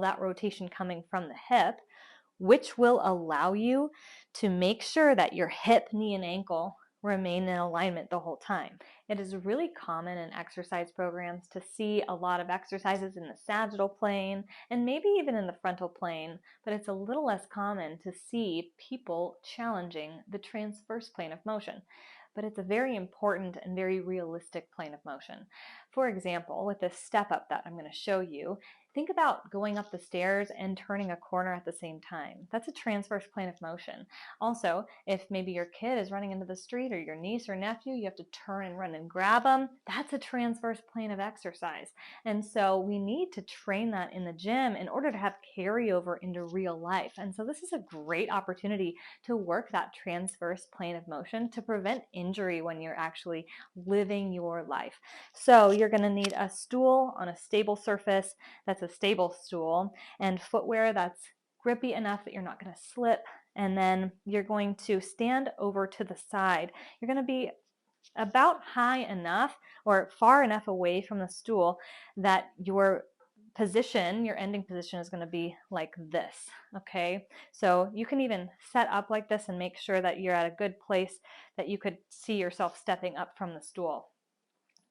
that rotation coming from the hip, which will allow you to make sure that your hip, knee, and ankle remain in alignment the whole time. It is really common in exercise programs to see a lot of exercises in the sagittal plane and maybe even in the frontal plane, but it's a little less common to see people challenging the transverse plane of motion. But it's a very important and very realistic plane of motion. For example, with this step up that I'm going to show you, think about going up the stairs and turning a corner at the same time. That's a transverse plane of motion. Also, if maybe your kid is running into the street or your niece or nephew, you have to turn and run and grab them. That's a transverse plane of exercise. And so we need to train that in the gym in order to have carryover into real life. And so this is a great opportunity to work that transverse plane of motion to prevent injury when you're actually living your life. So you're going to need a stool on a stable surface that's a stable stool, and footwear that's grippy enough that you're not going to slip. And then you're going to stand over to the side. You're going to be about high enough or far enough away from the stool that your position, your ending position, is going to be like this. Okay, so you can even set up like this and make sure that you're at a good place that you could see yourself stepping up from the stool,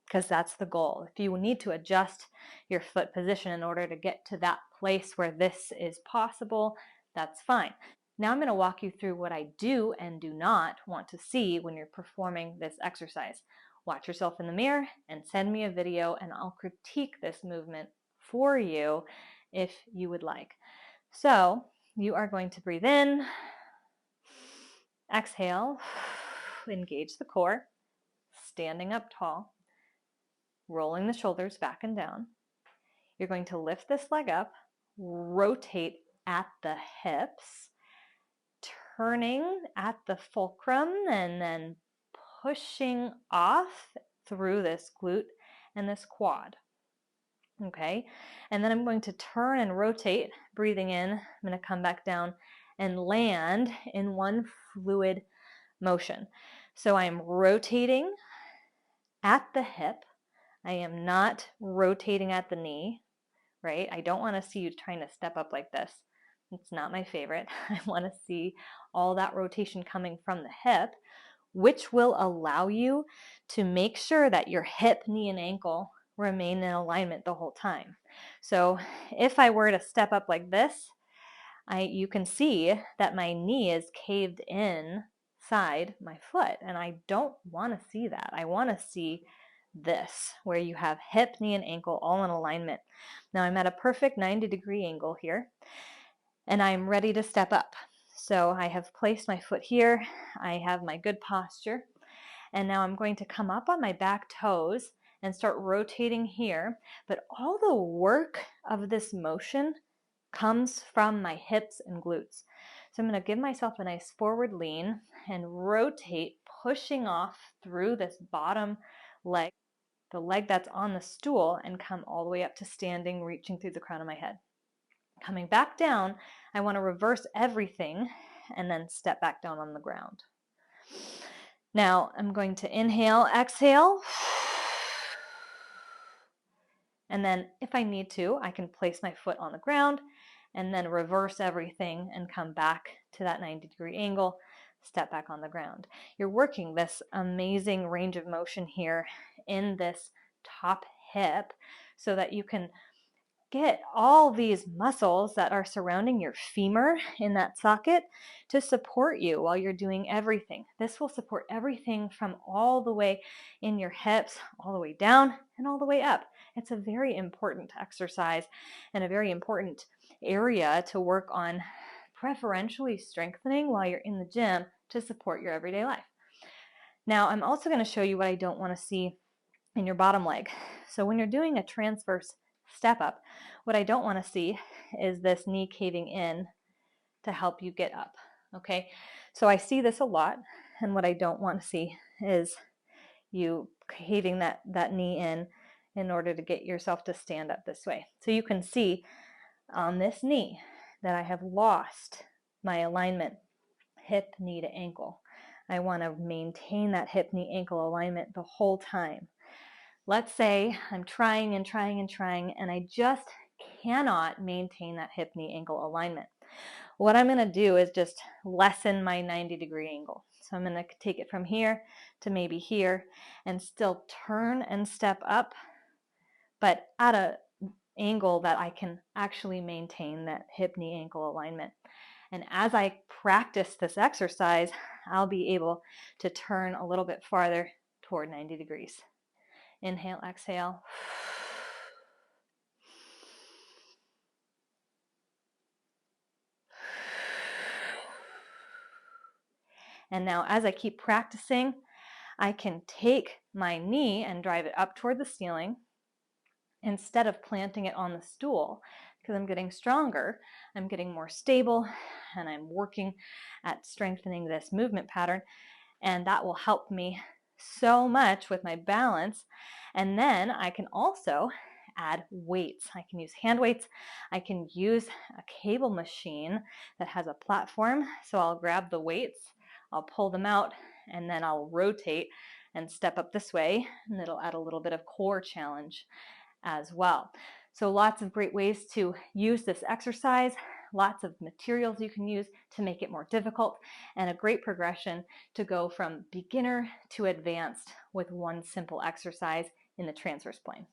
because that's the goal. If you need to adjust your foot position in order to get to that place where this is possible, that's fine. Now I'm going to walk you through what I do and do not want to see when you're performing this exercise. Watch yourself in the mirror and send me a video, and I'll critique this movement for you if you would like. So you are going to breathe in, exhale, engage the core, standing up tall, rolling the shoulders back and down. You're going to lift this leg up, rotate at the hips, turning at the fulcrum, and then pushing off through this glute and this quad. Okay, and then I'm going to turn and rotate, breathing in. I'm going to come back down and land in one fluid motion. So I'm rotating at the hip. I am not rotating at the knee, right? I don't want to see you trying to step up like this. It's not my favorite. I want to see all that rotation coming from the hip, which will allow you to make sure that your hip, knee, and ankle remain in alignment the whole time. So if I were to step up like this, you can see that my knee is caved in side my foot, and I don't want to see that. I want to see this, where you have hip, knee, and ankle all in alignment. Now I'm at a perfect 90-degree angle here, and I'm ready to step up. So I have placed my foot here. I have my good posture, and now I'm going to come up on my back toes and start rotating here. But all the work of this motion comes from my hips and glutes. So I'm going to give myself a nice forward lean and rotate, pushing off through this bottom leg, the leg that's on the stool, and come all the way up to standing, reaching through the crown of my head. Coming back down, I want to reverse everything and then step back down on the ground. Now I'm going to inhale, exhale, and then if I need to, I can place my foot on the ground and then reverse everything and come back to that 90-degree angle, step back on the ground. You're working this amazing range of motion here in this top hip so that you can get all these muscles that are surrounding your femur in that socket to support you while you're doing everything. This will support everything from all the way in your hips, all the way down, and all the way up. It's a very important exercise and a very important area to work on, preferentially strengthening while you're in the gym to support your everyday life. Now, I'm also going to show you what I don't want to see in your bottom leg. So when you're doing a transverse step up, what I don't want to see is this knee caving in to help you get up. Okay, so I see this a lot, and what I don't want to see is you caving that knee in order to get yourself to stand up this way. So you can see on this knee that I have lost my alignment, hip, knee to ankle. I want to maintain that hip, knee, ankle alignment the whole time. Let's say I'm trying and trying and trying, and I just cannot maintain that hip, knee, ankle alignment. What I'm going to do is just lessen my 90-degree angle. So I'm going to take it from here to maybe here and still turn and step up, but at an angle that I can actually maintain that hip, knee, ankle alignment. And as I practice this exercise, I'll be able to turn a little bit farther toward 90 degrees. Inhale, exhale. And now as I keep practicing, I can take my knee and drive it up toward the ceiling instead of planting it on the stool, because I'm getting stronger, I'm getting more stable, and I'm working at strengthening this movement pattern, and that will help me so much with my balance. And then I can also add weights. I can use hand weights. I can use a cable machine that has a platform. So I'll grab the weights, I'll pull them out, and then I'll rotate and step up this way, and it'll add a little bit of core challenge as well. So lots of great ways to use this exercise, lots of materials you can use to make it more difficult, and a great progression to go from beginner to advanced with one simple exercise in the transverse plane.